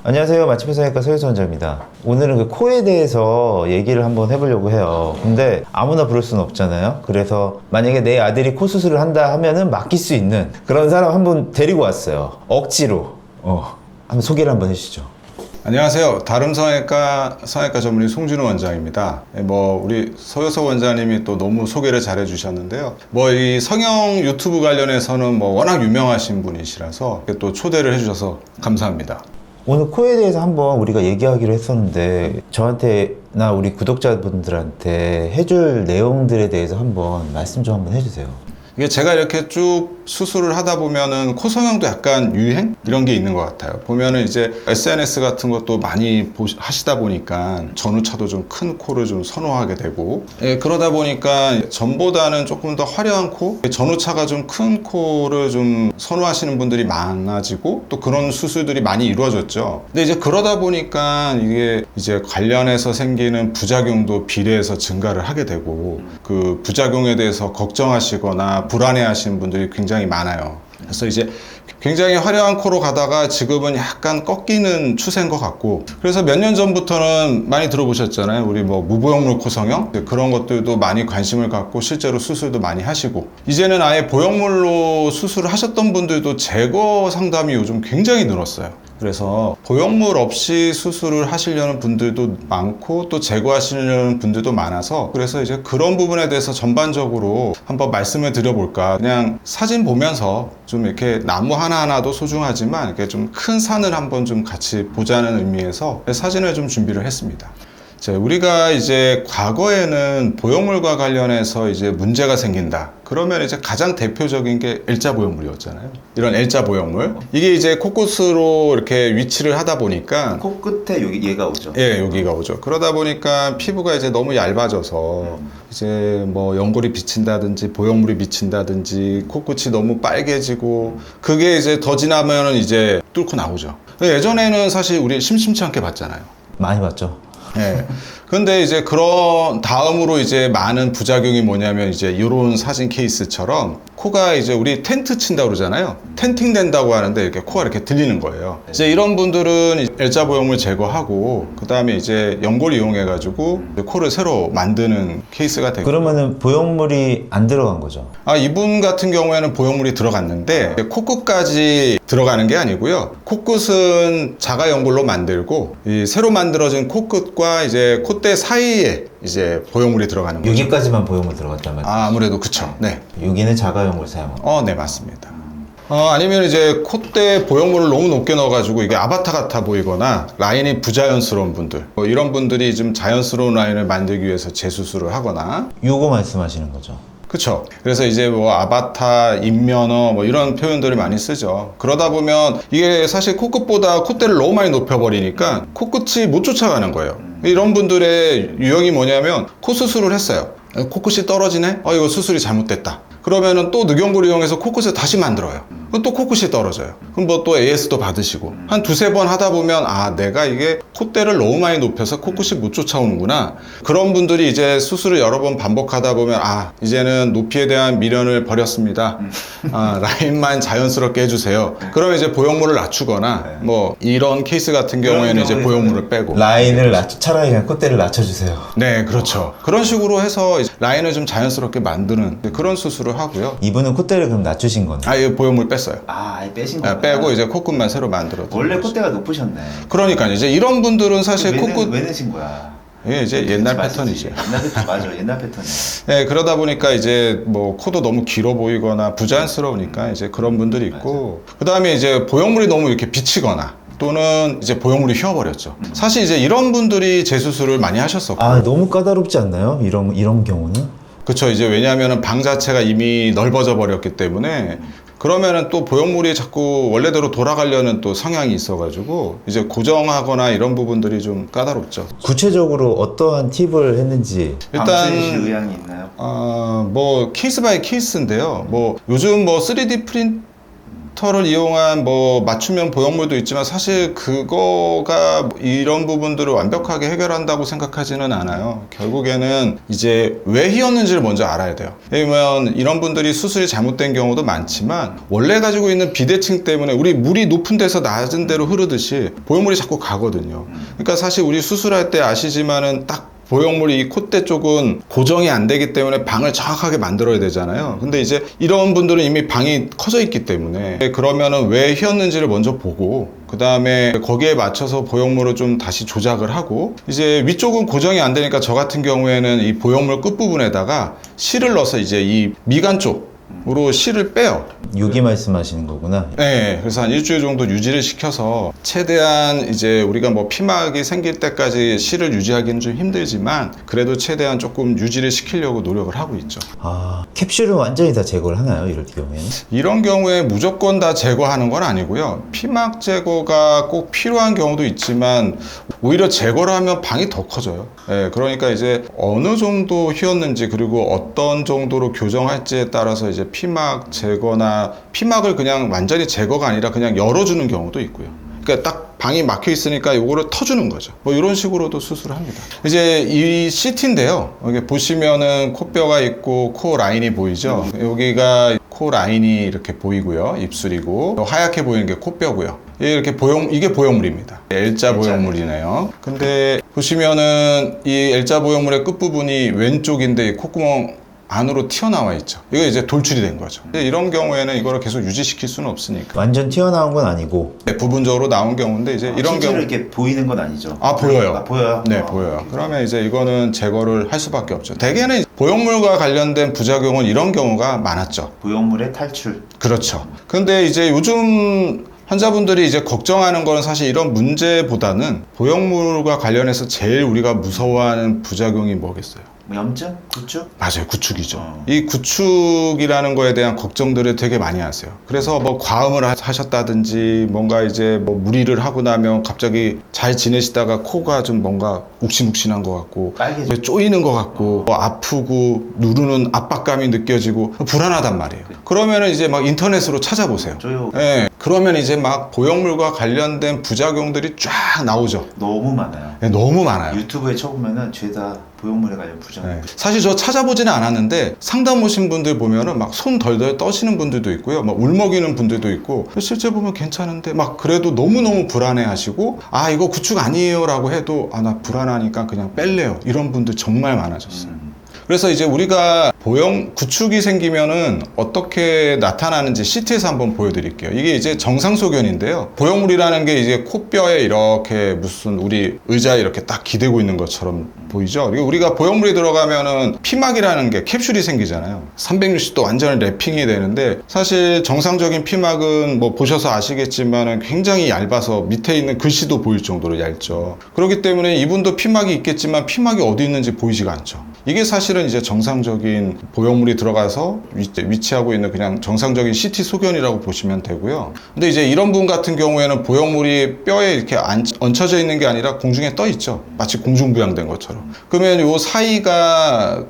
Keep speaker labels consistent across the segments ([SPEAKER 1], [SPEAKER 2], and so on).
[SPEAKER 1] 안녕하세요. 맛집의 성형외과 서유수 원장입니다. 오늘은 그 코에 대해서 얘기를 한번 해보려고 해요. 근데 아무나 부를 수는 없잖아요. 그래서 만약에 내 아들이 코 수술을 한다 하면은 맡길 수 있는 그런 사람 한분 데리고 왔어요. 억지로. 한번 소개를 한번 해주시죠.
[SPEAKER 2] 안녕하세요. 다름성형외과 전문의 송진우 원장입니다. 우리 서효석 원장님이 또 너무 소개를 잘 해주셨는데요. 이 성형 유튜브 관련해서는 워낙 유명하신 분이시라서 또 초대를 해주셔서 감사합니다.
[SPEAKER 1] 오늘 코에 대해서 한번 우리가 얘기하기로 했었는데 저한테나 우리 구독자분들한테 해줄 내용들에 대해서 한번 말씀 좀 한번 해주세요.
[SPEAKER 2] 이게 제가 이렇게 쭉 수술을 하다 보면은 코 성형도 약간 유행? 이런 게 있는 것 같아요. 보면은 이제 SNS 같은 것도 많이 하시다 보니까 전후차도 좀 큰 코를 좀 선호하게 되고, 그러다 보니까 전보다는 조금 더 화려한 코, 전후차가 좀 큰 코를 좀 선호하시는 분들이 많아지고 또 그런 수술들이 많이 이루어졌죠. 근데 이제 그러다 보니까 이게 이제 관련해서 생기는 부작용도 비례해서 증가를 하게 되고, 그 부작용에 대해서 걱정하시거나 불안해하시는 분들이 굉장히 많아요. 그래서 이제 굉장히 화려한 코로 가다가 지금은 약간 꺾이는 추세인 것 같고, 그래서 몇 년 전부터는 많이 들어보셨잖아요. 우리 무보형물 코 성형 그런 것들도 많이 관심을 갖고 실제로 수술도 많이 하시고, 이제는 아예 보형물로 수술을 하셨던 분들도 제거 상담이 요즘 굉장히 늘었어요. 그래서 보형물 없이 수술을 하시려는 분들도 많고 또 제거하시려는 분들도 많아서, 그래서 이제 그런 부분에 대해서 전반적으로 한번 말씀을 드려볼까. 그냥 사진 보면서 좀 이렇게 나무 하나하나도 소중하지만 이렇게 좀 큰 산을 한번 좀 같이 보자는 의미에서 사진을 좀 준비를 했습니다. 우리가 이제 과거에는 보형물과 관련해서 이제 문제가 생긴다. 그러면 이제 가장 대표적인 게 L자 보형물이었잖아요. 이런 L자 보형물. 이게 이제 코끝으로 이렇게 위치를 하다 보니까
[SPEAKER 1] 코끝에 얘가 오죠.
[SPEAKER 2] 예, 여기가 오죠. 그러다 보니까 피부가 이제 너무 얇아져서 이제 연골이 비친다든지 보형물이 비친다든지 코끝이 너무 빨개지고, 그게 이제 더 지나면은 이제 뚫고 나오죠. 예전에는 사실 우리 심심치 않게 봤잖아요.
[SPEAKER 1] 많이 봤죠.
[SPEAKER 2] 예. 근데 이제 그런 다음으로 이제 많은 부작용이 뭐냐면 이제 이런 사진 케이스처럼 코가 이제 우리 텐트 친다고 그러잖아요. 텐팅 된다고 하는데 이렇게 코가 이렇게 들리는 거예요. 이제 이런 분들은 L자 보형물 제거하고 그 다음에 이제 연골 이용해 가지고 코를 새로 만드는 케이스가 되고.
[SPEAKER 1] 그러면은 보형물이 안 들어간 거죠.
[SPEAKER 2] 이분 같은 경우에는 보형물이 들어갔는데 코끝까지 들어가는 게 아니고요. 코끝은 자가 연골로 만들고 이 새로 만들어진 코끝과 이제 콧대 사이에 이제 보형물이 들어가는 거죠.
[SPEAKER 1] 여기까지만 보형물 들어갔단 말이죠.
[SPEAKER 2] 아무래도 그쵸. 네.
[SPEAKER 1] 여기는 자가용을 사용하고.
[SPEAKER 2] 네, 맞습니다. 아니면 이제 콧대 보형물을 너무 높게 넣어가지고 이게 아바타 같아 보이거나 라인이 부자연스러운 분들, 이런 분들이 좀 자연스러운 라인을 만들기 위해서 재수술을 하거나.
[SPEAKER 1] 요거 말씀하시는 거죠.
[SPEAKER 2] 그쵸. 그래서 이제 아바타, 인면허 이런 표현들을 많이 쓰죠. 그러다 보면 이게 사실 코끝보다 콧대를 너무 많이 높여버리니까 코끝이 못 쫓아가는 거예요. 이런 분들의 유형이 뭐냐면 코 수술을 했어요. 코끝이 떨어지네? 이거 수술이 잘못됐다. 그러면은 또 늑연골 이용해서 코끝을 다시 만들어요. 그럼 또 코끝이 떨어져요. 그럼 또 AS도 받으시고 한 두세 번 하다 보면 내가 이게 콧대를 너무 많이 높여서 코끝이 못 쫓아오는구나. 그런 분들이 이제 수술을 여러 번 반복하다 보면 이제는 높이에 대한 미련을 버렸습니다. 라인만 자연스럽게 해주세요. 그러면 이제 보형물을 낮추거나 이런 케이스 같은 경우에는 이제 보형물을 빼고
[SPEAKER 1] 라인을 차라리 그냥 콧대를 낮춰주세요.
[SPEAKER 2] 네, 그렇죠. 그런 식으로 해서 이제 라인을 좀 자연스럽게 만드는 그런 수술을 하고요.
[SPEAKER 1] 이분은 콧대를 그럼 낮추신 거네.
[SPEAKER 2] 이 보형물 뺐어요.
[SPEAKER 1] 아예 빼신 거구나.
[SPEAKER 2] 빼고 이제 코끝만 새로 만들어.
[SPEAKER 1] 원래 콧대가 높으셨네.
[SPEAKER 2] 그러니까 이제 이런 분들은 사실 코끝
[SPEAKER 1] 왜 내신 거야?
[SPEAKER 2] 이게 이제 옛날 패턴이죠.
[SPEAKER 1] 옛날 패턴 맞아. 옛날 패턴이야.
[SPEAKER 2] 네, 그러다 보니까 이제 코도 너무 길어 보이거나 부자연스러우니까 이제 그런 분들이 있고, 그 다음에 이제 보형물이 너무 이렇게 비치거나 또는 이제 보형물이 휘어버렸죠. 사실 이제 이런 분들이 재수술을 많이 하셨었고.
[SPEAKER 1] 너무 까다롭지 않나요? 이런 경우는?
[SPEAKER 2] 그렇죠. 이제 왜냐하면 방 자체가 이미 넓어져 버렸기 때문에, 그러면은 또 보형물이 자꾸 원래대로 돌아가려는 또 성향이 있어가지고 이제 고정하거나 이런 부분들이 좀 까다롭죠.
[SPEAKER 1] 구체적으로 어떠한 팁을 했는지
[SPEAKER 2] 일단
[SPEAKER 1] 의향이 있나요?
[SPEAKER 2] 케이스 바이 케이스인데요. 요즘 3D 를 이용한 뭐 맞춤형 보형물도 있지만 사실 그거가 이런 부분들을 완벽하게 해결한다고 생각하지는 않아요. 결국에는 이제 왜 휘었는지를 먼저 알아야 돼요. 왜냐면 이런 분들이 수술이 잘못된 경우도 많지만 원래 가지고 있는 비대칭 때문에 우리 물이 높은 데서 낮은 데로 흐르듯이 보형물이 자꾸 가거든요. 그러니까 사실 우리 수술할 때 아시지만은 딱 보형물이 이 콧대 쪽은 고정이 안 되기 때문에 방을 정확하게 만들어야 되잖아요. 근데 이제 이런 분들은 이미 방이 커져 있기 때문에 그러면은 왜 휘었는지를 먼저 보고 그 다음에 거기에 맞춰서 보형물을 좀 다시 조작을 하고 이제 위쪽은 고정이 안 되니까 저 같은 경우에는 이 보형물 끝부분에다가 실을 넣어서 이제 이 미간 쪽으로 실을 빼요.
[SPEAKER 1] 유기 말씀하시는 거구나.
[SPEAKER 2] 네, 그래서 한 일주일 정도 유지를 시켜서 최대한 이제 우리가 뭐 피막이 생길 때까지 실을 유지하기는 좀 힘들지만 그래도 최대한 조금 유지를 시키려고 노력을 하고 있죠.
[SPEAKER 1] 아, 캡슐은 완전히 다 제거를 하나요? 이럴 경우에는?
[SPEAKER 2] 이런 경우에 무조건 다 제거하는 건 아니고요. 피막 제거가 꼭 필요한 경우도 있지만 오히려 제거를 하면 방이 더 커져요. 네, 그러니까 이제 어느 정도 휘었는지 그리고 어떤 정도로 교정할지에 따라서 이제 피막 제거나 피막을 그냥 완전히 제거가 아니라 그냥 열어주는 경우도 있고요. 그러니까 딱 방이 막혀 있으니까 요거를 터주는 거죠. 뭐 이런 식으로도 수술을 합니다. 이제 이 CT인데요. 여기 보시면은 코뼈가 있고 코 라인이 보이죠. 여기가 코 라인이 이렇게 보이고요. 입술이고 하얗게 보이는 게 코뼈고요. 이렇게 이게 보형물입니다. L자 보형물이네요. 근데 보시면은 이 L자 보형물의 끝부분이 왼쪽인데 이 콧구멍 안으로 튀어나와 있죠. 이거 이제 돌출이 된 거죠. 이런 경우에는 이거를 계속 유지시킬 수는 없으니까.
[SPEAKER 1] 완전 튀어나온 건 아니고.
[SPEAKER 2] 네, 부분적으로 나온 경우인데 이제 이런
[SPEAKER 1] 실제로
[SPEAKER 2] 경우
[SPEAKER 1] 이렇게 보이는 건 아니죠.
[SPEAKER 2] 아 보여요.
[SPEAKER 1] 아, 보여요?
[SPEAKER 2] 네, 보여요. 그러면 이제 이거는 제거를 할 수밖에 없죠. 대개는 보형물과 관련된 부작용은 이런 경우가 많았죠.
[SPEAKER 1] 보형물의 탈출.
[SPEAKER 2] 그렇죠. 근데 이제 요즘 환자분들이 이제 걱정하는 거는 사실 이런 문제보다는 보형물과 관련해서 제일 우리가 무서워하는 부작용이 뭐겠어요?
[SPEAKER 1] 염증? 구축?
[SPEAKER 2] 맞아요. 구축이죠. 이 구축이라는 거에 대한 걱정들을 되게 많이 하세요. 그래서 뭐 과음을 하셨다든지 뭔가 이제 뭐 무리를 하고 나면 갑자기 잘 지내시다가 코가 좀 뭔가 욱신욱신한 것 같고
[SPEAKER 1] 빨개져.
[SPEAKER 2] 쪼이는 것 같고 뭐 아프고 누르는 압박감이 느껴지고 불안하단 말이에요. 그러면은 이제 막 인터넷으로 찾아보세요.
[SPEAKER 1] 저요.
[SPEAKER 2] 네, 그러면 이제 막 보형물과 관련된 부작용들이 쫙 나오죠.
[SPEAKER 1] 너무 많아요.
[SPEAKER 2] 네, 너무 많아요.
[SPEAKER 1] 유튜브에 쳐보면은 죄다 보형물에 관련 부작용.
[SPEAKER 2] 네. 사실 저 찾아보지는 않았는데 상담 오신 분들 보면은 막 손 덜덜 떠시는 분들도 있고요. 막 울먹이는 분들도 있고 실제 보면 괜찮은데 막 그래도 너무너무 불안해 하시고 아 이거 구축 아니에요 라고 해도 아 나 불안하니까 그냥 뺄래요. 이런 분들 정말 많아졌어요. 그래서 이제 우리가 구축이 생기면은 어떻게 나타나는지 CT에서 한번 보여드릴게요. 이게 이제 정상소견인데요. 보형물이라는 게 이제 코뼈에 이렇게 무슨 우리 의자에 이렇게 딱 기대고 있는 것처럼 보이죠? 그리고 우리가 보형물이 들어가면은 피막이라는 게 캡슐이 생기잖아요. 360도 완전히 랩핑이 되는데 사실 정상적인 피막은 뭐 보셔서 아시겠지만은 굉장히 얇아서 밑에 있는 글씨도 보일 정도로 얇죠. 그렇기 때문에 이분도 피막이 있겠지만 피막이 어디 있는지 보이지가 않죠. 이게 사실은 이제 정상적인 보형물이 들어가서 위치하고 있는 그냥 정상적인 CT 소견이라고 보시면 되고요. 근데 이제 이런 분 같은 경우에는 보형물이 뼈에 이렇게 얹혀져 있는 게 아니라 공중에 떠 있죠. 마치 공중부양된 것처럼. 그러면 요 사이가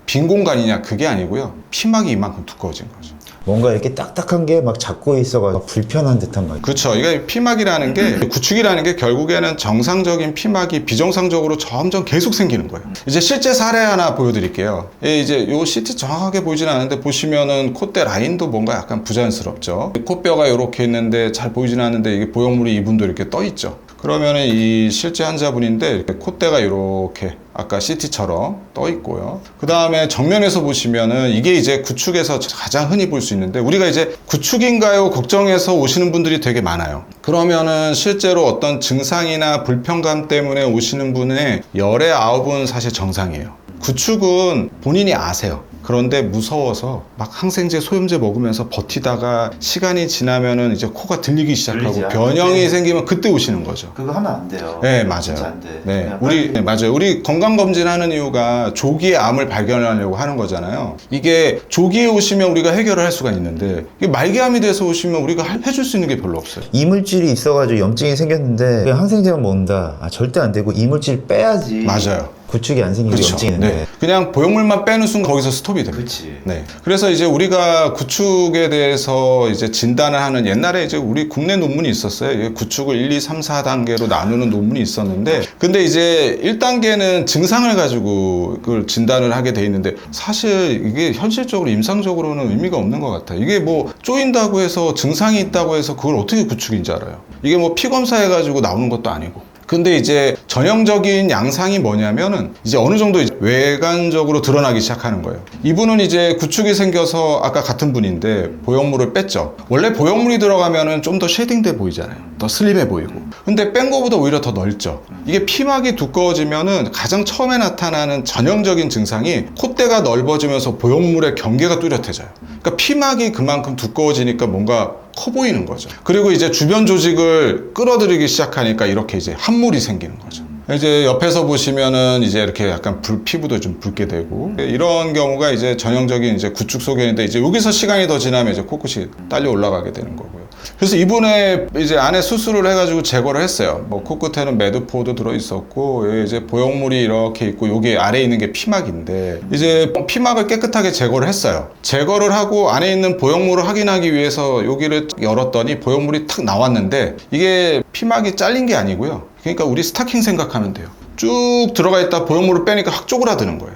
[SPEAKER 2] 빈 공간이냐? 그게 아니고요. 피막이 이만큼 두꺼워진 거죠.
[SPEAKER 1] 뭔가 이렇게 딱딱한 게 막 잡고 있어가지고 불편한 듯한 말.
[SPEAKER 2] 그렇죠. 이게 피막이라는 게 구축이라는 게 결국에는 정상적인 피막이 비정상적으로 점점 계속 생기는 거예요. 이제 실제 사례 하나 보여드릴게요. 이제 요 CT 정확하게 보이지는 않는데 보시면은 콧대 라인도 뭔가 약간 부자연스럽죠. 코뼈가 이렇게 있는데 잘 보이지는 않는데 이게 보형물이 이분도 이렇게 떠 있죠. 그러면은 이 실제 환자분인데 이렇게 콧대가 이렇게 아까 CT처럼 떠 있고요. 그 다음에 정면에서 보시면은 이게 이제 구축에서 가장 흔히 볼 수 있는데 우리가 이제 구축인가요? 걱정해서 오시는 분들이 되게 많아요. 그러면은 실제로 어떤 증상이나 불편감 때문에 오시는 분의 열의 9은 사실 정상이에요. 구축은 본인이 아세요. 그런데 무서워서 막 항생제, 소염제 먹으면서 버티다가 시간이 지나면은 이제 코가 들리기 시작하고 변형이 생기면 그때 오시는 거죠.
[SPEAKER 1] 그거 하면 안 돼요.
[SPEAKER 2] 네, 맞아요.
[SPEAKER 1] 진짜 안 돼.
[SPEAKER 2] 네, 맞아요. 우리 건강검진하는 이유가 조기에 암을 발견하려고 하는 거잖아요. 이게 조기에 오시면 우리가 해결을 할 수가 있는데 이게 말기암이 돼서 오시면 우리가 해줄 수 있는 게 별로 없어요.
[SPEAKER 1] 이물질이 있어가지고 염증이 생겼는데 그냥 항생제만 먹는다. 아, 절대 안 되고 이물질 빼야지.
[SPEAKER 2] 맞아요.
[SPEAKER 1] 구축이 안 생기고
[SPEAKER 2] 그렇죠.
[SPEAKER 1] 염증인데.
[SPEAKER 2] 네. 그냥 보형물만 빼는 순간 거기서 스톱이 됩니다.
[SPEAKER 1] 그렇지.
[SPEAKER 2] 네. 그래서 이제 우리가 구축에 대해서 이제 진단을 하는 옛날에 이제 우리 국내 논문이 있었어요. 이게 구축을 1, 2, 3, 4단계로 나누는 논문이 있었는데, 근데 이제 1단계는 증상을 가지고 그걸 진단을 하게 돼 있는데, 사실 이게 현실적으로 임상적으로는 의미가 없는 것 같아요. 이게 뭐 쪼인다고 해서 증상이 있다고 해서 그걸 어떻게 구축인지 알아요. 이게 뭐 피 검사해가지고 나오는 것도 아니고. 근데 이제 전형적인 양상이 뭐냐면은 이제 어느 정도 이제 외관적으로 드러나기 시작하는 거예요. 이분은 이제 구축이 생겨서 아까 같은 분인데 보형물을 뺐죠. 원래 보형물이 들어가면은 좀 더 쉐딩돼 보이잖아요. 더 슬림해 보이고. 근데 뺀 거보다 오히려 더 넓죠. 이게 피막이 두꺼워지면은 가장 처음에 나타나는 전형적인 증상이 콧대가 넓어지면서 보형물의 경계가 뚜렷해져요. 그러니까 피막이 그만큼 두꺼워지니까 뭔가 커 보이는 거죠. 그리고 이제 주변 조직을 끌어들이기 시작하니까 이렇게 이제 함몰이 생기는 거죠. 이제 옆에서 보시면은 이제 이렇게 약간 피부도 좀 붉게 되고 이런 경우가 이제 전형적인 이제 구축 소견인데 이제 여기서 시간이 더 지나면 이제 코끝이 딸려 올라가게 되는 거고요. 그래서 이분의 이제 안에 수술을 해가지고 제거를 했어요. 뭐 코끝에는 매드포도 들어 있었고 여기 이제 보형물이 이렇게 있고 여기 아래에 있는 게 피막인데 이제 피막을 깨끗하게 제거를 했어요. 제거를 하고 안에 있는 보형물을 확인하기 위해서 여기를 열었더니 보형물이 탁 나왔는데 이게 피막이 잘린 게 아니고요. 그러니까 우리 스타킹 생각하면 돼요. 쭉 들어가 있다 보형물을 빼니까 확 쪼그라드는 거예요.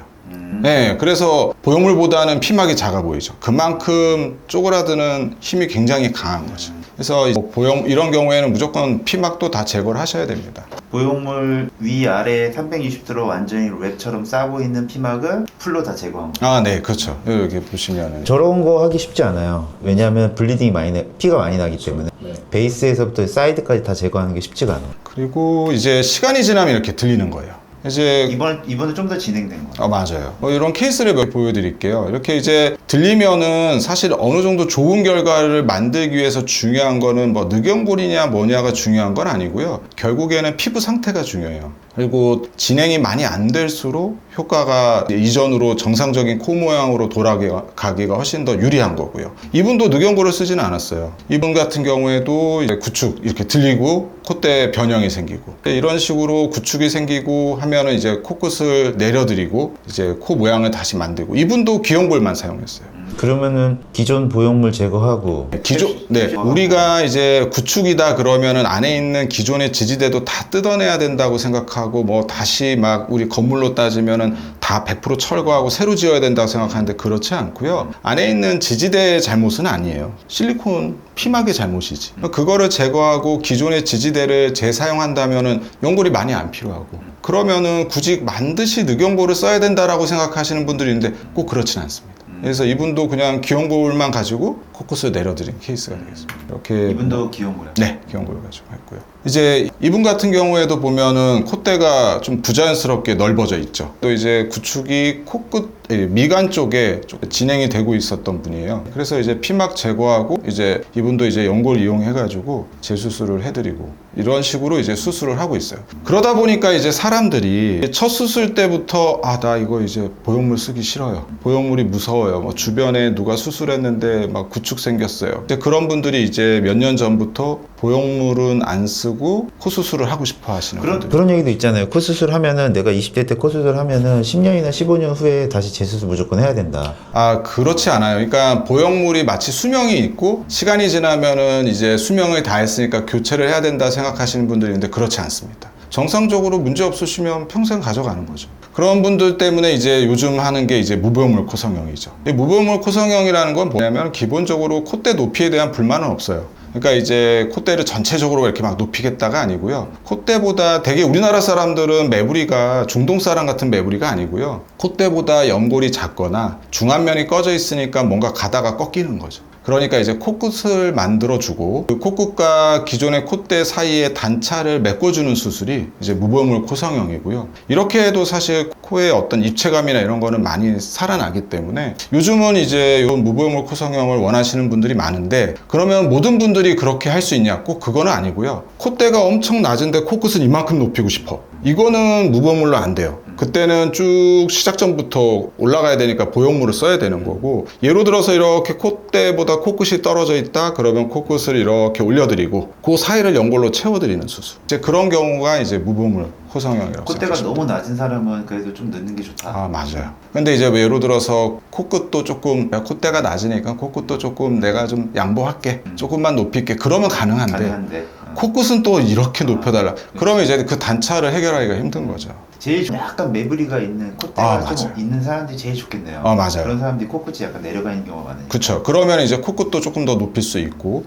[SPEAKER 2] 네, 그래서 보형물보다는 피막이 작아 보이죠. 그만큼 쪼그라드는 힘이 굉장히 강한 거죠. 그래서 이런 경우에는 무조건 피막도 다 제거를 하셔야 됩니다.
[SPEAKER 3] 보형물 위아래 360도로 완전히 웹처럼 싸고 있는 피막을 풀로 다 제거한 거예요.
[SPEAKER 2] 아, 네, 그렇죠. 여기 보시면은
[SPEAKER 1] 저런 거 하기 쉽지 않아요. 왜냐하면 블리딩이 피가 많이 나기 때문에. 베이스에서부터 사이드까지 다 제거하는 게 쉽지가 않아요.
[SPEAKER 2] 그리고 이제 시간이 지나면 이렇게 들리는 거예요. 이제
[SPEAKER 3] 이번에 좀 더 진행된 거예요.
[SPEAKER 2] 맞아요. 이런 케이스를 몇 개 보여드릴게요. 이렇게 이제 들리면은 사실 어느 정도 좋은 결과를 만들기 위해서 중요한 거는 뭐 늑연골이냐 뭐냐가 중요한 건 아니고요. 결국에는 피부 상태가 중요해요. 그리고 진행이 많이 안 될수록 효과가 이전으로 정상적인 코 모양으로 돌아가기가 훨씬 더 유리한 거고요. 이분도 늑연골을 쓰지는 않았어요. 이분 같은 경우에도 이제 구축 이렇게 들리고 콧대 변형이 생기고 이런 식으로 구축이 생기고 하면은 이제 코끝을 내려드리고 이제 코 모양을 다시 만들고 이분도 귀염골만 사용했어요.
[SPEAKER 1] 그러면은 기존 보형물 제거하고
[SPEAKER 2] 우리가 이제 구축이다 그러면은 안에 있는 기존의 지지대도 다 뜯어내야 된다고 생각하고 뭐 다시 막 우리 건물로 따지면은 다 100% 철거하고 새로 지어야 된다고 생각하는데 그렇지 않고요. 안에 있는 지지대의 잘못은 아니에요. 실리콘 피막의 잘못이지. 그거를 제거하고 기존의 지지대를 재사용한다면은 연골이 많이 안 필요하고 그러면은 굳이 반드시 늑연골을 써야 된다라고 생각하시는 분들이 있는데 꼭 그렇진 않습니다. 그래서 이분도 그냥 귀염골만 가지고 코끝을 내려드린 케이스가 되겠습니다. 이렇게
[SPEAKER 3] 이분도 귀염골이요?
[SPEAKER 2] 네, 귀염골을 가지고 했고요. 이제 이분 같은 경우에도 보면은 콧대가 좀 부자연스럽게 넓어져 있죠. 또 이제 구축이 코끝 미간 쪽에 진행이 되고 있었던 분이에요. 그래서 이제 피막 제거하고 이제 이분도 이제 연골 이용해가지고 재수술을 해드리고 이런 식으로 이제 수술을 하고 있어요. 그러다 보니까 이제 사람들이 첫 수술 때부터 나 이거 이제 보형물 쓰기 싫어요. 보형물이 무서워요. 뭐 주변에 누가 수술했는데 막 구축 생겼어요. 이제 그런 분들이 이제 몇 년 전부터 보형물은 안 쓰고 코 수술을 하고 싶어 하시는 분들.
[SPEAKER 1] 그런 얘기도 있잖아요. 코 수술 하면은 내가 20대 때 코 수술 하면은 10년이나 15년 후에 다시 재수술 무조건 해야 된다.
[SPEAKER 2] 그렇지 않아요. 그러니까 보형물이 마치 수명이 있고 시간이 지나면은 이제 수명을 다 했으니까 교체를 해야 된다 생각하시는 분들이 있는데 그렇지 않습니다. 정상적으로 문제 없으시면 평생 가져가는 거죠. 그런 분들 때문에 이제 요즘 하는 게 이제 무보형물 코성형이죠. 이 무보형물 코성형이라는 건 뭐냐면 기본적으로 콧대 높이에 대한 불만은 없어요. 그러니까 이제 콧대를 전체적으로 이렇게 막 높이겠다가 아니고요. 콧대보다 되게 우리나라 사람들은 매부리가 중동 사람 같은 매부리가 아니고요. 콧대보다 연골이 작거나 중안면이 꺼져 있으니까 뭔가 가다가 꺾이는 거죠. 그러니까 이제 코끝을 만들어주고 그 코끝과 기존의 콧대 사이의 단차를 메꿔주는 수술이 이제 무보형물 코성형이고요. 이렇게 해도 사실 코의 어떤 입체감이나 이런 거는 많이 살아나기 때문에 요즘은 이제 이 무보형물 코성형을 원하시는 분들이 많은데 그러면 모든 분들이 그렇게 할 수 있냐? 꼭 그거는 아니고요. 콧대가 엄청 낮은데 코끝은 이만큼 높이고 싶어. 이거는 무보형물로 안 돼요. 그때는 쭉 시작점부터 올라가야 되니까 보형물을 써야 되는 거고, 예로 들어서 이렇게 콧대보다 코끝이 떨어져 있다 그러면 코끝을 이렇게 올려드리고 그 사이를 연골로 채워드리는 수술. 이제 그런 경우가 이제 무보형물 코성형이라고
[SPEAKER 3] 콧대가
[SPEAKER 2] 생각하시면
[SPEAKER 3] 너무 낮은 사람은 그래도 좀 넣는 게 좋다.
[SPEAKER 2] 아, 맞아요. 근데 이제 예로 들어서 코끝도 조금, 야, 콧대가 낮으니까 코끝도 조금 내가 좀 양보할게. 조금만 높일게. 그러면 가능한데.
[SPEAKER 3] 가능한데.
[SPEAKER 2] 코끝은 또 이렇게 높여달라. 그러면 이제 그 단차를 해결하기가 힘든 거죠.
[SPEAKER 3] 제일 약간 매부리가 있는 콧대가
[SPEAKER 2] 아,
[SPEAKER 3] 좀
[SPEAKER 2] 맞아요.
[SPEAKER 3] 있는 사람들이 제일 좋겠네요.
[SPEAKER 2] 맞아요.
[SPEAKER 3] 그런 사람들이 코끝이 약간 내려가 있는 경우가 많으니까.
[SPEAKER 2] 그쵸. 그러면 이제 코끝도 조금 더 높일 수 있고,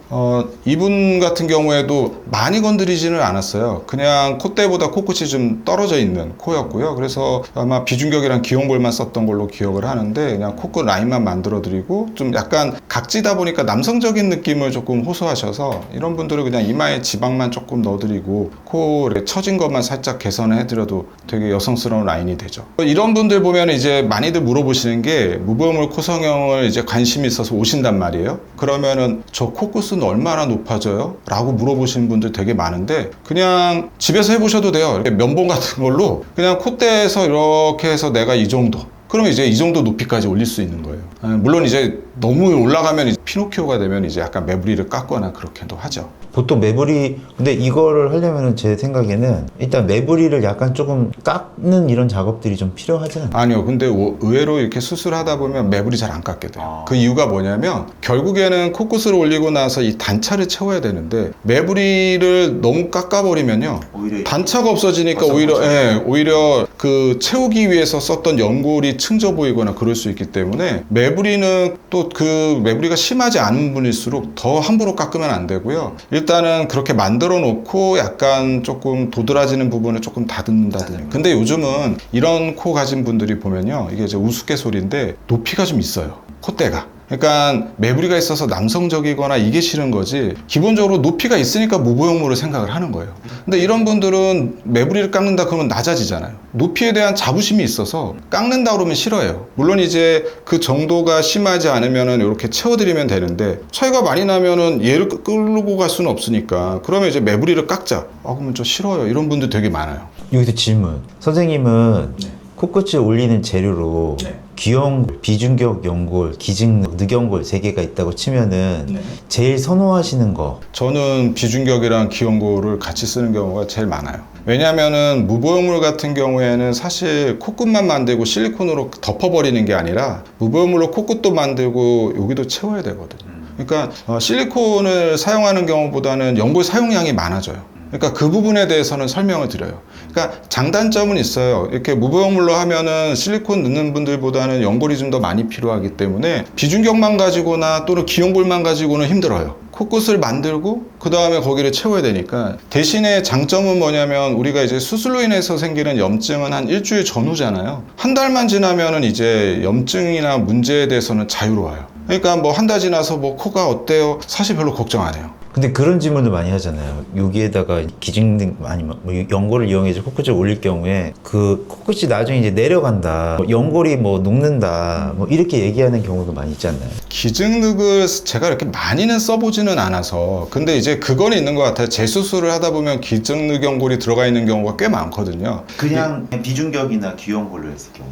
[SPEAKER 2] 이분 같은 경우에도 많이 건드리지는 않았어요. 그냥 콧대보다 코끝이 좀 떨어져 있는 코였고요. 그래서 아마 비중격이랑 기형골만 썼던 걸로 기억을 하는데, 그냥 코끝 라인만 만들어드리고, 좀 약간 각지다 보니까 남성적인 느낌을 조금 호소하셔서, 이런 분들은 그냥 이마에 지방만 조금 넣어드리고, 코 이렇게 처진 것만 살짝 개선해드려도 되게 여성스러운 라인이 되죠. 이런 분들 보면 이제 많이들 물어보시는 게 무보형물 코성형을 이제 관심이 있어서 오신단 말이에요. 그러면은 저 코끝은 얼마나 높아져요? 라고 물어보시는 분들 되게 많은데, 그냥 집에서 해보셔도 돼요. 이렇게 면봉 같은 걸로 그냥 콧대에서 이렇게 해서 내가 이 정도, 그러면 이제 이 정도 높이까지 올릴 수 있는 거예요. 물론 이제 너무 올라가면 이제 피노키오가 되면 이제 약간 매부리를 깎거나 그렇게도 하죠.
[SPEAKER 1] 보통 매부리, 근데 이거를 하려면 제 생각에는 일단 매부리를 약간 조금 깎는 이런 작업들이 좀 필요하지 않나요?
[SPEAKER 2] 아니요. 근데 의외로 이렇게 수술하다 보면 매부리 잘 안 깎게 돼요. 그 이유가 뭐냐면 결국에는 코끝을 올리고 나서 이 단차를 채워야 되는데 매부리를 너무 깎아버리면요.
[SPEAKER 3] 오히려
[SPEAKER 2] 단차가 없어지니까 오히려 그 채우기 위해서 썼던 연골이 층져 보이거나 그럴 수 있기 때문에 매부리는 또 그 매부리가 심하지 않은 분일수록 더 함부로 깎으면 안 되고요. 일단은 그렇게 만들어 놓고 약간 조금 도드라지는 부분을 조금 다듬는다든지. 근데 요즘은 이런 코 가진 분들이 보면요, 이게 이제 우스갯소리인데 높이가 좀 있어요, 콧대가. 그러니까 매부리가 있어서 남성적이거나 이게 싫은 거지, 기본적으로 높이가 있으니까 무보형물을 생각을 하는 거예요. 근데 이런 분들은 매부리를 깎는다 그러면 낮아지잖아요. 높이에 대한 자부심이 있어서 깎는다 그러면 싫어해요. 물론 이제 그 정도가 심하지 않으면은 이렇게 채워드리면 되는데, 차이가 많이 나면은 얘를 끌고 갈 수는 없으니까 그러면 이제 매부리를 깎자. 그러면 저 싫어요. 이런 분들 되게 많아요.
[SPEAKER 1] 여기서 질문. 선생님은 코끝을 올리는 재료로 기형골, 비중격 연골, 기증, 늑연골 3개가 있다고 치면은 제일 선호하시는 거.
[SPEAKER 2] 저는 비중격이랑 기형골을 같이 쓰는 경우가 제일 많아요. 왜냐면은 무보형물 같은 경우에는 사실 코끝만 만들고 실리콘으로 덮어버리는 게 아니라 무보형물로 코끝도 만들고 여기도 채워야 되거든요. 그러니까 실리콘을 사용하는 경우보다는 연골 사용량이 많아져요. 그러니까 그 부분에 대해서는 설명을 드려요. 그러니까 장단점은 있어요. 이렇게 무보형물로 하면은 실리콘 넣는 분들보다는 연골이 좀 더 많이 필요하기 때문에 비중격만 가지고나 또는 기형골만 가지고는 힘들어요. 코끝을 만들고 그 다음에 거기를 채워야 되니까. 대신에 장점은 뭐냐면 우리가 이제 수술로 인해서 생기는 염증은 한 일주일 전후잖아요. 한 달만 지나면은 이제 염증이나 문제에 대해서는 자유로워요. 그러니까 뭐 한 달 지나서 뭐 코가 어때요? 사실 별로 걱정 안 해요.
[SPEAKER 1] 근데 그런 질문도 많이 하잖아요. 여기에다가 기증 아니면 뭐 연골을 이용해서 코끝을 올릴 경우에 그 코끝이 나중에 이제 내려간다, 뭐 연골이 뭐 녹는다, 뭐 이렇게 얘기하는 경우도 많이 있지 않나요?
[SPEAKER 2] 기증늑을 제가 이렇게 많이는 써보지는 않아서, 근데 이제 그건 있는 것 같아요. 재수술을 하다 보면 기증늑 연골이 들어가 있는 경우가 꽤 많거든요.
[SPEAKER 3] 그냥 비중격이나 기형골로 했을 경우.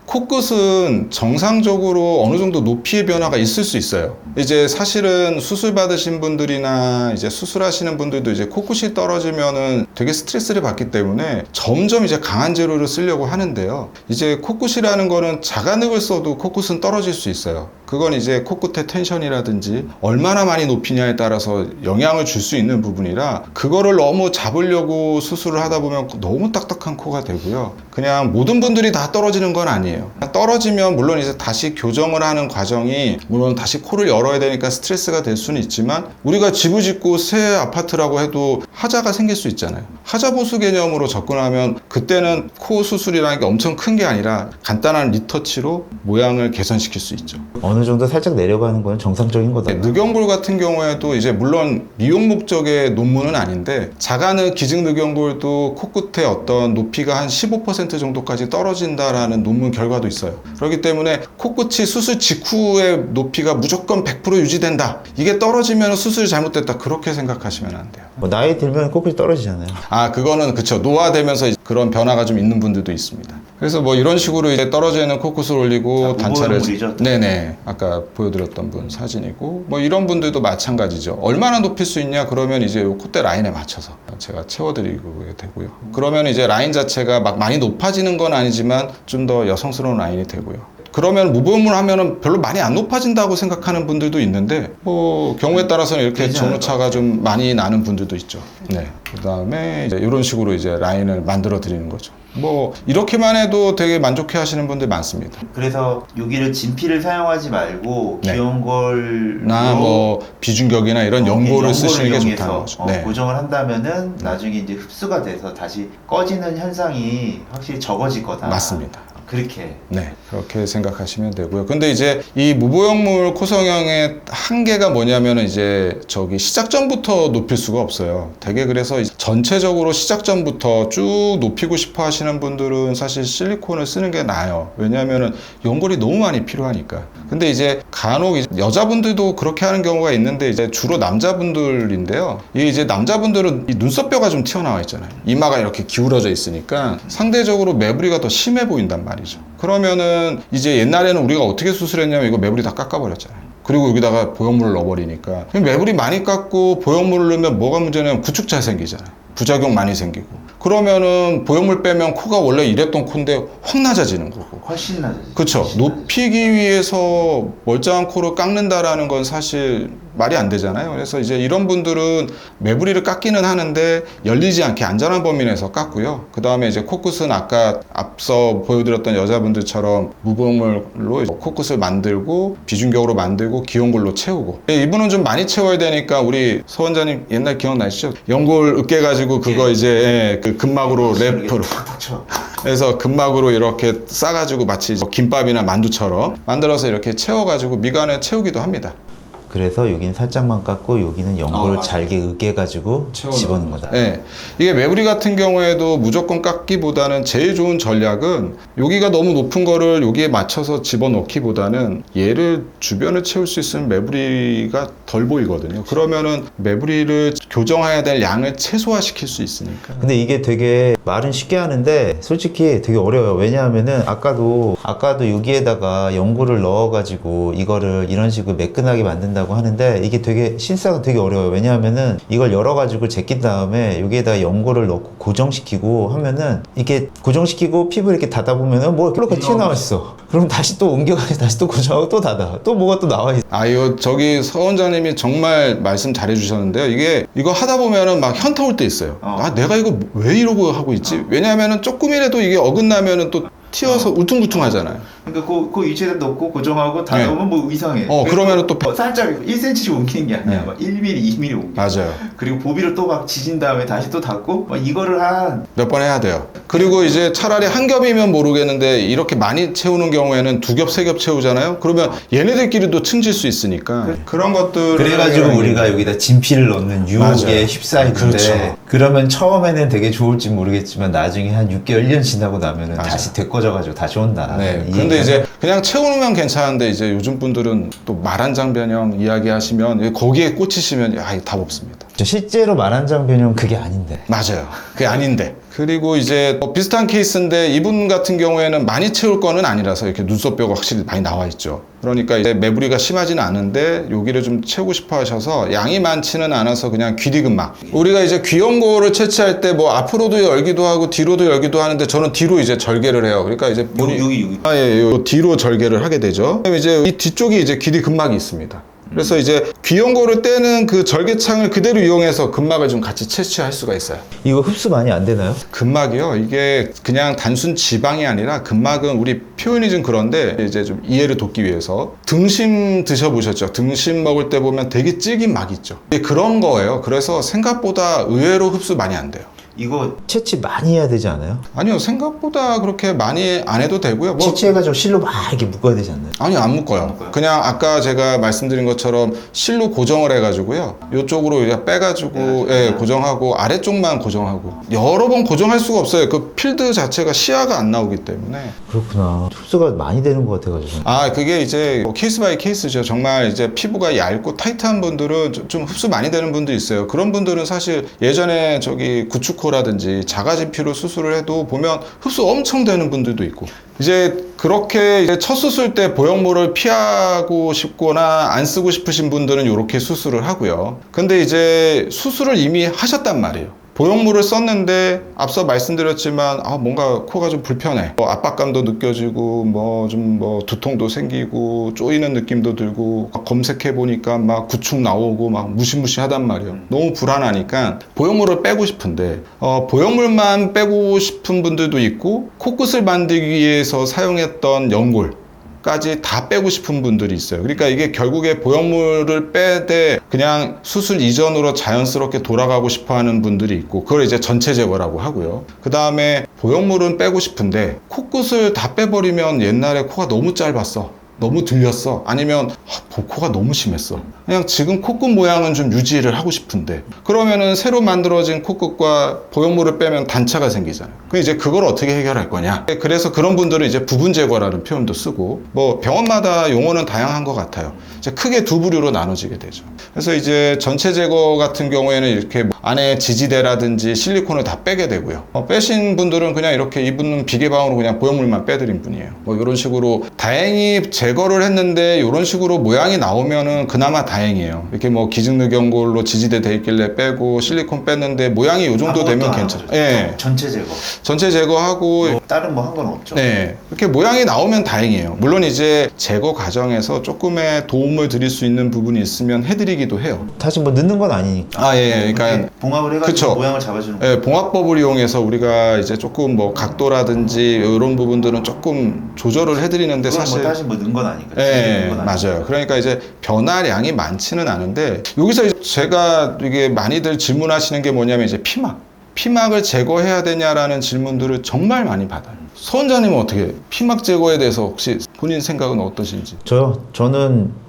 [SPEAKER 2] 코끝은 정상적으로 어느 정도 높이의 변화가 있을 수 있어요. 이제 사실은 수술 받으신 분들이나 이제 수술하시는 분들도 이제 코끝이 떨어지면은 되게 스트레스를 받기 때문에 점점 이제 강한 재료를 쓰려고 하는데요. 이제 코끝이라는 거는 자가늑을 써도 코끝은 떨어질 수 있어요. 그건 이제 코끝의 텐션이라든지 얼마나 많이 높이냐에 따라서 영향을 줄 수 있는 부분이라, 그거를 너무 잡으려고 수술을 하다 보면 너무 딱딱한 코가 되고요. 그냥 모든 분들이 다 떨어지는 건 아니에요. 떨어지면 물론 이제 다시 교정을 하는 과정이, 물론 다시 코를 열어야 되니까 스트레스가 될 수는 있지만, 우리가 집을 짓고 새 아파트라고 해도 하자가 생길 수 있잖아요. 하자 보수 개념으로 접근하면 그때는 코 수술이라는 게 엄청 큰 게 아니라 간단한 리터치로 모양을 개선시킬 수 있죠.
[SPEAKER 1] 어느 정도 살짝 내려가는 건 정상적인 거다.
[SPEAKER 2] 늑연골 같은 경우에도 이제 물론 미용 목적의 논문은 아닌데, 자가는 기증 늑연골도 코끝의 어떤 높이가 한 15% 정도까지 떨어진다라는 논문 결과도 있어요. 그렇기 때문에 코끝이 수술 직후의 높이가 무조건 100% 유지된다, 이게 떨어지면 수술이 잘못됐다, 그렇게 생각하시면 안 돼요.
[SPEAKER 1] 뭐 나이 들면 코끝이 떨어지잖아요.
[SPEAKER 2] 그거는 그쵸. 노화되면서 그런 변화가 좀 있는 분들도 있습니다. 그래서 뭐 이런 식으로 이제 떨어져 있는 코끝을 올리고 단차를
[SPEAKER 3] 무보형물이죠?
[SPEAKER 2] 네네 아까 보여드렸던 분 사진이고 뭐 이런 분들도 마찬가지죠. 얼마나 높일 수 있냐 그러면 이제 요 콧대 라인에 맞춰서 제가 채워드리고 되고요. 그러면 이제 라인 자체가 막 많이 높아지는 건 아니지만 좀 더 여성스러운 라인이 되고요. 그러면 무보형물 하면은 별로 많이 안 높아진다고 생각하는 분들도 있는데 뭐 경우에 따라서는 이렇게 전후차가 좀 많이 나는 분들도 있죠. 네. 그다음에 이제 이런 식으로 이제 라인을 만들어 드리는 거죠. 뭐 이렇게만 해도 되게 만족해 하시는 분들 많습니다.
[SPEAKER 3] 그래서 여기를 진피를 사용하지 말고
[SPEAKER 2] 네.
[SPEAKER 3] 귀여운 걸로
[SPEAKER 2] 나 뭐 비중격이나 이런 연고를 쓰시는 게
[SPEAKER 3] 이용해서,
[SPEAKER 2] 좋다는 거죠. 네.
[SPEAKER 3] 고정을 한다면은 나중에 이제 흡수가 돼서 다시 꺼지는 현상이 확실히 적어질 거다.
[SPEAKER 2] 맞습니다.
[SPEAKER 3] 그렇게.
[SPEAKER 2] 네, 그렇게 생각하시면 되고요. 근데 이제 이 무보형물 코성형의 한계가 뭐냐면은 이제 저기 시작점부터 높일 수가 없어요. 되게 그래서 전체적으로 시작점부터 쭉 높이고 싶어 하시는 분들은 사실 실리콘을 쓰는 게 나아요. 왜냐하면은 연골이 너무 많이 필요하니까. 근데 이제 간혹 여자분들도 그렇게 하는 경우가 있는데 이제 주로 남자분들인데요. 이제 남자분들은 이 눈썹뼈가 좀 튀어나와 있잖아요. 이마가 이렇게 기울어져 있으니까 상대적으로 매부리가 더 심해 보인단 말이죠. 그러면은 이제 옛날에는 우리가 어떻게 수술했냐면 이거 매부리 다 깎아버렸잖아요. 그리고 여기다가 보형물을 넣어버리니까 매부리 많이 깎고 보형물을 넣으면 뭐가 문제냐면 구축차 생기잖아요. 부작용 많이 생기고 그러면은 보형물 빼면 코가 원래 이랬던 코인데 확 낮아지는 거고
[SPEAKER 3] 훨씬 낮아지죠.
[SPEAKER 2] 그렇죠. 높이기 위해서 멀쩡한 코를 깎는다라는 건 사실 말이 안 되잖아요. 그래서 이제 이런 분들은 매부리를 깎기는 하는데 열리지 않게 안전한 범위 내에서 깎고요. 그 다음에 이제 코끝은 아까 앞서 보여드렸던 여자분들처럼 무보형물로 코끝을 만들고 비중격으로 만들고 기온골로 채우고 이분은 좀 많이 채워야 되니까 우리 서 원장님 옛날 기억나시죠? 연골 으깨 가지고 그거 이제 그 근막으로 랩으로 그래서 근막으로 이렇게 싸가지고 마치 김밥이나 만두처럼 만들어서 이렇게 채워가지고 미간에 채우기도 합니다.
[SPEAKER 1] 그래서 여기는 살짝만 깎고 여기는 연골을
[SPEAKER 2] 맞아요.
[SPEAKER 1] 잘게 으깨가지고 집어넣는 거다.
[SPEAKER 2] 네. 이게 매부리 같은 경우에도 무조건 깎기보다는 제일 좋은 전략은 여기가 너무 높은 거를 여기에 맞춰서 집어넣기보다는 얘를 주변을 채울 수 있으면 매부리가 덜 보이거든요. 그러면은 매부리를 교정해야 될 양을 최소화시킬 수 있으니까.
[SPEAKER 1] 근데 이게 되게 말은 쉽게 하는데 솔직히 되게 어려워요. 왜냐하면은 아까도 여기에다가 연고를 넣어가지고 이거를 이런 식으로 매끈하게 만든다고 하는데 이게 되게 실사가 되게 어려워요. 왜냐하면은 이걸 열어가지고 제낀 다음에 여기에다가 연고를 넣고 고정시키고 하면은 이렇게 고정시키고 피부 이렇게 닫아 보면은 뭐 이렇게 튀어나와 있어. 그럼 다시 또 옮겨가지고 다시 또 고정하고 또 닫아. 또 뭐가 또 나와 있어.
[SPEAKER 2] 아유, 저기 서 원장님이 정말 말씀 잘해 주셨는데요. 이거 하다 보면은 막 현타 올 때 있어요. 아, 내가 이거 왜 이러고 하고 있지? 왜냐하면은 조금이라도 이게 어긋나면은 또 튀어서 울퉁불퉁하잖아요.
[SPEAKER 3] 그러니까 그 위치에다 넣고 고정하고 다
[SPEAKER 2] 네.
[SPEAKER 3] 넣으면 뭐 이상해.
[SPEAKER 2] 그러면은 또
[SPEAKER 3] 살짝 1cm씩 옮기는 게 아니야.
[SPEAKER 2] 네.
[SPEAKER 3] 막 1mm, 2mm 옮겨.
[SPEAKER 2] 맞아요.
[SPEAKER 3] 그리고 보비를 또 막 지진 다음에 다시 또 닫고 막 이거를 한
[SPEAKER 2] 몇 번 해야 돼요. 그리고 이제 차라리 한 겹이면 모르겠는데 이렇게 많이 채우는 경우에는 두 겹, 세 겹 채우잖아요. 그러면 얘네들끼리도 층질 수 있으니까 그런 것들
[SPEAKER 1] 그래가지고 우리가 여기다 진피를 넣는 유혹에
[SPEAKER 2] 맞아요.
[SPEAKER 1] 휩싸이는데
[SPEAKER 2] 그렇죠.
[SPEAKER 1] 그러면 처음에는 되게 좋을지 모르겠지만 나중에 한 6개월, 1년 지나고 나면은
[SPEAKER 2] 맞아요.
[SPEAKER 1] 다시 되꿔져가지고 다시 온다.
[SPEAKER 2] 네.
[SPEAKER 1] 이
[SPEAKER 2] 근데
[SPEAKER 1] 얘기가-
[SPEAKER 2] 이제 그냥 채우면 괜찮은데 이제 요즘 분들은 또 말한장 변형 이야기하시면 거기에 꽂히시면 답 없습니다.
[SPEAKER 1] 실제로 말한장 변형 그게 아닌데.
[SPEAKER 2] 맞아요. 그게 아닌데. 그리고 이제 비슷한 케이스인데 이분 같은 경우에는 많이 채울 거는 아니라서 이렇게 눈썹뼈가 확실히 많이 나와 있죠. 그러니까 이제 매부리가 심하지는 않은데 여기를 좀 채우고 싶어 하셔서 양이 많지는 않아서 그냥 귀디근막. 우리가 이제 귀연골을 채취할 때 뭐 앞으로도 열기도 하고 뒤로도 열기도 하는데 저는 뒤로 이제 절개를 해요. 그러니까 이제
[SPEAKER 3] 여기
[SPEAKER 2] 요 뒤로 절개를 하게 되죠. 그럼 이제 이 뒤쪽이 이제 귀디근막이 있습니다. 그래서 이제 귀연골을 떼는 그 절개창을 그대로 이용해서 근막을 좀 같이 채취할 수가 있어요.
[SPEAKER 1] 이거 흡수 많이 안 되나요?
[SPEAKER 2] 근막이요. 이게 그냥 단순 지방이 아니라 근막은 우리 표현이 좀 그런데 이제 좀 이해를 돕기 위해서 등심 드셔보셨죠? 등심 먹을 때 보면 되게 질긴 막 있죠. 이게 그런 거예요. 그래서 생각보다 의외로 흡수 많이 안 돼요.
[SPEAKER 3] 이거
[SPEAKER 1] 채취 많이 해야 되지 않아요?
[SPEAKER 2] 아니요, 생각보다 그렇게 많이 안 해도 되고요.
[SPEAKER 1] 채취해가지고 실로 막 이렇게 묶어야 되지 않나요?
[SPEAKER 2] 아니요, 안 묶어요. 그냥 아까 제가 말씀드린 것처럼 실로 고정을 해가지고요. 이쪽으로 이제 빼가지고 고정하고 아래쪽만 고정하고 여러 번 고정할 수가 없어요. 그 필드 자체가 시야가 안 나오기 때문에.
[SPEAKER 1] 그렇구나. 흡수가 많이 되는 것 같아가지고.
[SPEAKER 2] 그게 이제 케이스 바이 케이스죠. 정말 이제 피부가 얇고 타이트한 분들은 좀 흡수 많이 되는 분도 있어요. 그런 분들은 사실 예전에 저기 구축 보스코라든지 작아진 피로 수술을 해도 보면 흡수 엄청 되는 분들도 있고, 이제 그렇게 이제 첫 수술 때 보형물을 피하고 싶거나 안 쓰고 싶으신 분들은 이렇게 수술을 하고요. 근데 이제 수술을 이미 하셨단 말이에요. 보형물을 썼는데 앞서 말씀드렸지만 뭔가 코가 좀 불편해, 압박감도 느껴지고 좀 두통도 생기고 쪼이는 느낌도 들고, 검색해 보니까 막 구축 나오고 막 무시무시하단 말이에요. 너무 불안하니까 보형물을 빼고 싶은데 보형물만 빼고 싶은 분들도 있고, 코끝을 만들기 위해서 사용했던 연골 까지 다 빼고 싶은 분들이 있어요. 그러니까 이게 결국에 보형물을 빼되 그냥 수술 이전으로 자연스럽게 돌아가고 싶어 하는 분들이 있고, 그걸 이제 전체 제거라고 하고요. 그 다음에 보형물은 빼고 싶은데 코끝을 다 빼버리면 옛날에 코가 너무 짧았어, 너무 들렸어, 아니면 코가 너무 심했어, 그냥 지금 코끝 모양은 좀 유지를 하고 싶은데, 그러면은 새로 만들어진 코끝과 보형물을 빼면 단차가 생기잖아요. 그럼 이제 그걸 어떻게 해결할 거냐. 그래서 그런 분들은 이제 부분 제거라는 표현도 쓰고, 병원마다 용어는 다양한 것 같아요. 이제 크게 두 부류로 나눠지게 되죠. 그래서 이제 전체 제거 같은 경우에는 이렇게 안에 지지대라든지 실리콘을 다 빼게 되고요. 빼신 분들은 그냥 이렇게 이분은 비계방으로 그냥 보형물만 빼드린 분이에요. 이런 식으로 다행히 제거를 했는데 이런 식으로 모양이 나오면은 그나마 다행이에요. 이렇게 기증늑연골로 지지대 돼 있길래 빼고 실리콘 뺐는데 모양이 이 정도 되면 괜찮아요. 예.
[SPEAKER 3] 전체 제거.
[SPEAKER 2] 전체 제거하고
[SPEAKER 3] 다른 한 건 없죠.
[SPEAKER 2] 네. 이렇게 모양이 나오면 다행이에요. 물론 이제 제거 과정에서 조금의 도움을 드릴 수 있는 부분이 있으면 해드리기도 해요.
[SPEAKER 1] 사실 넣는 건 아니니까.
[SPEAKER 2] 예. 그러니까
[SPEAKER 3] 봉합을 해가지고
[SPEAKER 2] 그쵸.
[SPEAKER 3] 모양을 잡아주는 거예요.
[SPEAKER 2] 예, 봉합법을 이용해서 우리가 이제 조금 각도라든지 이런 부분들은 조금 조절을 해드리는데, 사실
[SPEAKER 3] 사실 넣은 건 아니니까.
[SPEAKER 2] 예, 맞아요. 그러니까 이제 변화량이 많지는 않은데, 여기서 이제 제가 이게 많이들 질문하시는 게 뭐냐면 이제 피막을 제거해야 되냐라는 질문들을 정말 많이 받아요. 서 원장님은 어떻게 피막 제거에 대해서 혹시 본인 생각은 어떠신지?
[SPEAKER 1] 저는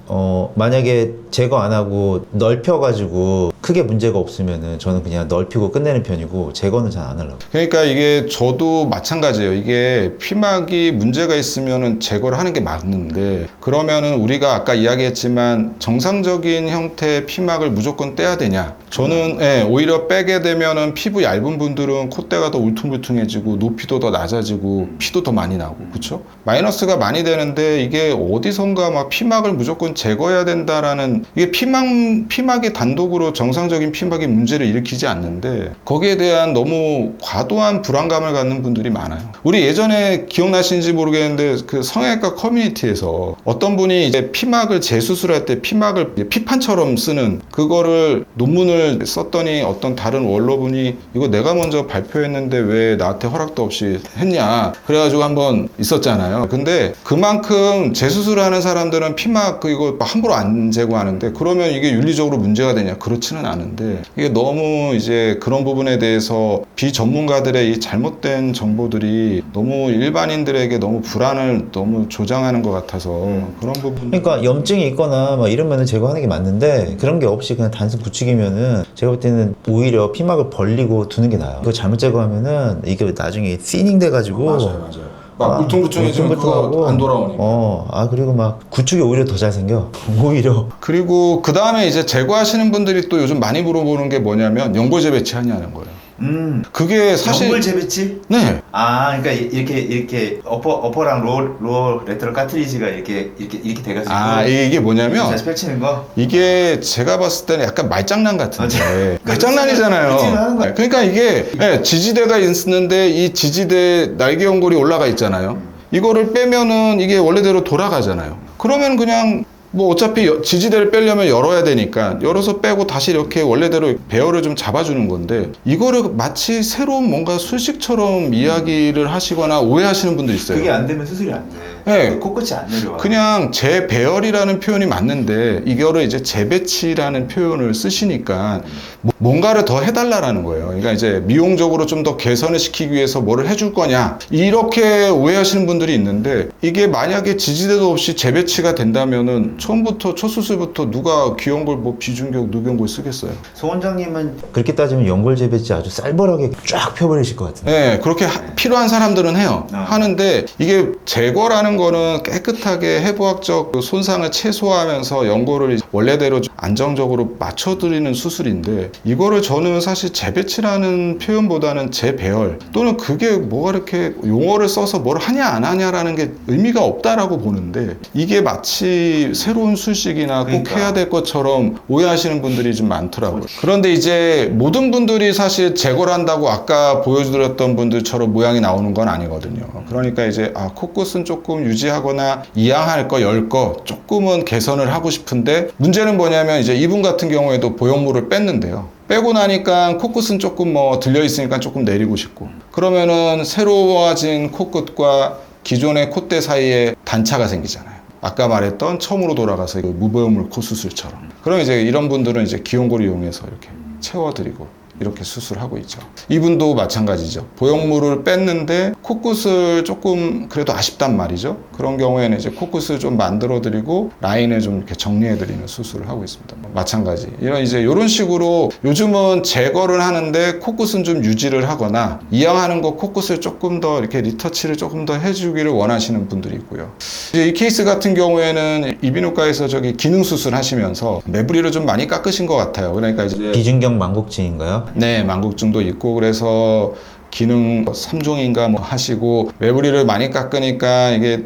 [SPEAKER 1] 만약에 제거 안 하고 넓혀가지고 크게 문제가 없으면은 저는 그냥 넓히고 끝내는 편이고, 제거는 잘 안 하려고.
[SPEAKER 2] 그러니까 이게 저도 마찬가지예요. 이게 피막이 문제가 있으면은 제거를 하는 게 맞는데, 그러면은 우리가 아까 이야기했지만 정상적인 형태의 피막을 무조건 떼야 되냐? 저는 오히려 빼게 되면은 피부 얇은 분들은 콧대가 더 울퉁불퉁해지고 높이도 더 낮아지고 피도 더 많이 나고, 그렇죠? 마이너스가 많이 되는데, 이게 어디선가 막 피막을 무조건 제거해야 된다라는, 이게 피막이 단독으로 정상적인 피막이 문제를 일으키지 않는데, 거기에 대한 너무 과도한 불안감을 갖는 분들이 많아요. 우리 예전에 기억나시는지 모르겠는데 그 성형외과 커뮤니티에서 어떤 분이 이제 피막을 재수술할 때 피막을 피판처럼 쓰는 그거를 논문을 썼더니, 어떤 다른 원로분이 이거 내가 먼저 발표했는데 왜 나한테 허락도 없이 했냐, 그래가지고 한번 있었잖아요. 근데 그만큼 재수술하는 사람들은 피막 이거 함부로 안 제거하는데, 그러면 이게 윤리적으로 문제가 되냐? 그렇지는 않은데, 이게 너무 이제 그런 부분에 대해서 비전문가들의 이 잘못된 정보들이 너무 일반인들에게 너무 불안을 너무 조장하는 것 같아서 그런 부분.
[SPEAKER 1] 그러니까 염증이 있거나 이러면은 제거하는 게 맞는데, 그런 게 없이 그냥 단순 구축이면은 제가 볼 때는 오히려 피막을 벌리고 두는 게 나아요. 그거 잘못 제거하면은 이게 나중에 시닝 돼가지고
[SPEAKER 2] 맞아요. 막 울퉁불퉁해지면 그거 안 돌아오니까.
[SPEAKER 1] 그리고 구축이 오히려 더 잘생겨. 오히려.
[SPEAKER 2] 그리고 그 다음에 이제 제거하시는 분들이 또 요즘 많이 물어보는 게 뭐냐면 연골제 배치하냐는 거예요. 그게 사실
[SPEAKER 3] 연골 재배치?
[SPEAKER 2] 네.
[SPEAKER 3] 그러니까 이렇게 어퍼랑 로어 레터럴 카트리지가 이렇게 돼가지고.
[SPEAKER 2] 이게 뭐냐면
[SPEAKER 3] 다시 펼치는 거?
[SPEAKER 2] 이게 제가 봤을 때는 약간 말장난 같은데. 말장난이잖아요.
[SPEAKER 3] 하는 거야.
[SPEAKER 2] 그러니까 이게 지지대가 있는데 이 지지대 날개 연골이 올라가 있잖아요. 이거를 빼면은 이게 원래대로 돌아가잖아요. 그러면 그냥 어차피 지지대를 빼려면 열어야 되니까 열어서 빼고 다시 이렇게 원래대로 배열을 좀 잡아주는 건데, 이거를 마치 새로운 뭔가 술식처럼 이야기를 하시거나 오해하시는 분들이 있어요.
[SPEAKER 3] 그게 안 되면 수술이 안 돼.
[SPEAKER 2] 네.
[SPEAKER 3] 코끝이 안 내려와.
[SPEAKER 2] 그냥 재배열이라는 표현이 맞는데, 이거를 이제 재배치라는 표현을 쓰시니까 뭔가를 더 해달라는 거예요. 그러니까 이제 미용적으로 좀 더 개선을 시키기 위해서 뭐를 해줄 거냐, 이렇게 오해하시는 분들이 있는데, 이게 만약에 지지대도 없이 재배치가 된다면은 처음부터 첫 수술부터 누가 귀연골 비중격 누경골 쓰겠어요?
[SPEAKER 3] 소 원장님은
[SPEAKER 1] 그렇게 따지면 연골 재배치 아주 쌀벌하게 쫙 펴버리실 것 같은데.
[SPEAKER 2] 네, 그렇게 필요한 사람들은 해요. 하는데, 이게 제거라는 중요한 거는 깨끗하게 해부학적 손상을 최소화하면서 연골을 원래대로 안정적으로 맞춰드리는 수술인데, 이거를 저는 사실 재배치라는 표현보다는 재배열, 또는 그게 뭐가 이렇게 용어를 써서 뭘 하냐 안 하냐라는 게 의미가 없다라고 보는데, 이게 마치 새로운 술식이나 꼭
[SPEAKER 3] 그러니까.
[SPEAKER 2] 해야 될 것처럼 오해하시는 분들이 좀 많더라고요. 그런데 이제 모든 분들이 사실 제거를 한다고 아까 보여드렸던 분들처럼 모양이 나오는 건 아니거든요. 그러니까 이제 코끝은 조금 유지하거나 이양할 거, 열 거 조금은 개선을 하고 싶은데, 문제는 뭐냐면 이제 이분 같은 경우에도 보형물을 뺐는데요. 빼고 나니까 코끝은 조금 뭐 들려 있으니까 조금 내리고 싶고, 그러면은 새로워진 코끝과 기존의 콧대 사이에 단차가 생기잖아요. 아까 말했던 처음으로 돌아가서 이거 무보형물 코 수술처럼. 그럼 이제 이런 분들은 이제 기온골을 이용해서 이렇게 채워드리고 이렇게 수술하고 있죠. 이분도 마찬가지죠. 보형물을 뺐는데 코끝을 조금 그래도 아쉽단 말이죠. 그런 경우에는 이제 코끝을 좀 만들어드리고 라인을 좀 이렇게 정리해드리는 수술을 하고 있습니다. 마찬가지. 이런 식으로 요즘은 제거를 하는데 코끝은 좀 유지를 하거나, 이양하는 거 코끝을 조금 더 이렇게 리터치를 조금 더 해주기를 원하시는 분들이 있고요. 이제 이 케이스 같은 경우에는 이비인후과에서 기능 수술 하시면서 매부리를 좀 많이 깎으신 것 같아요. 그러니까 이제
[SPEAKER 1] 비중경 망곡증인가요?
[SPEAKER 2] 네, 망곡증도 있고, 그래서 기능 3종인가 뭐 하시고 매부리를 많이 깎으니까 이게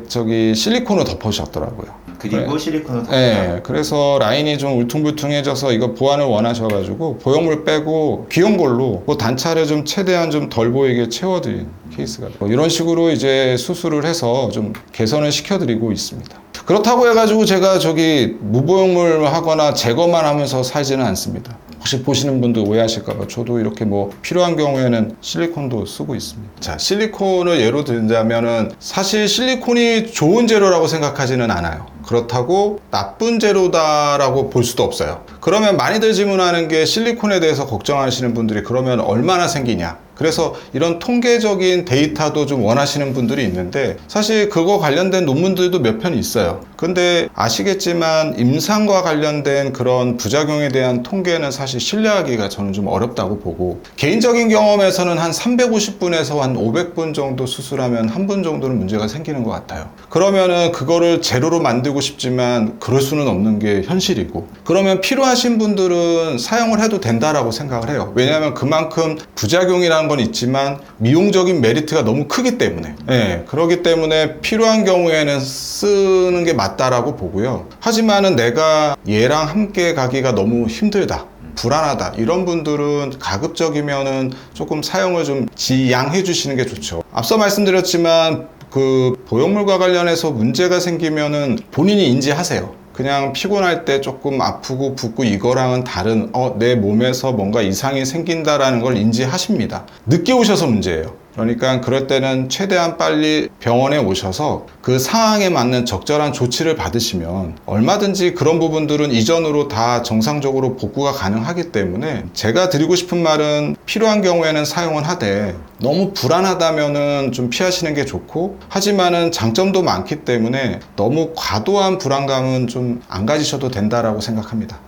[SPEAKER 2] 실리콘을 덮으셨더라고요.
[SPEAKER 3] 그리고 실리콘을 덮다.
[SPEAKER 2] 네, 그래서 라인이 좀 울퉁불퉁해져서 이거 보완을 원하셔가지고 보형물 빼고 귀염골로 그 단차를 좀 최대한 좀 덜 보이게 채워드린 케이스가 돼요. 이런 식으로 이제 수술을 해서 좀 개선을 시켜드리고 있습니다. 그렇다고 해가지고 제가 무보형물 하거나 제거만 하면서 살지는 않습니다. 혹시 보시는 분들 오해하실까봐 저도 이렇게 뭐 필요한 경우에는 실리콘도 쓰고 있습니다. 자, 실리콘을 예로 들자면은 사실 실리콘이 좋은 재료라고 생각하지는 않아요. 그렇다고 나쁜 재료다라고 볼 수도 없어요. 그러면 많이들 질문하는 게, 실리콘에 대해서 걱정하시는 분들이 그러면 얼마나 생기냐, 그래서 이런 통계적인 데이터도 좀 원하시는 분들이 있는데, 사실 그거 관련된 논문들도 몇 편 있어요. 근데 아시겠지만 임상과 관련된 그런 부작용에 대한 통계는 사실 신뢰하기가 저는 좀 어렵다고 보고, 개인적인 경험에서는 한 350분에서 한 500분 정도 수술하면 한 분 정도는 문제가 생기는 것 같아요. 그러면은 그거를 제로로 만들고 싶지만 그럴 수는 없는 게 현실이고, 그러면 필요하신 분들은 사용을 해도 된다라고 생각을 해요. 왜냐하면 그만큼 부작용이라는 건 있지만 미용적인 메리트가 너무 크기 때문에, 그렇기 때문에 필요한 경우에는 쓰는 게 맞다라고 보고요. 하지만은 내가 얘랑 함께 가기가 너무 힘들다, 불안하다, 이런 분들은 가급적이면은 조금 사용을 좀 지양해 주시는 게 좋죠. 앞서 말씀드렸지만 보형물과 관련해서 문제가 생기면은 본인이 인지하세요. 그냥 피곤할 때 조금 아프고 붓고 이거랑은 다른 내 몸에서 뭔가 이상이 생긴다라는 걸 인지하십니다. 늦게 오셔서 문제예요. 그러니까 그럴 때는 최대한 빨리 병원에 오셔서 그 상황에 맞는 적절한 조치를 받으시면 얼마든지 그런 부분들은 이전으로 다 정상적으로 복구가 가능하기 때문에, 제가 드리고 싶은 말은 필요한 경우에는 사용은 하되 너무 불안하다면은 좀 피하시는 게 좋고, 하지만은 장점도 많기 때문에 너무 과도한 불안감은 좀 안 가지셔도 된다라고 생각합니다.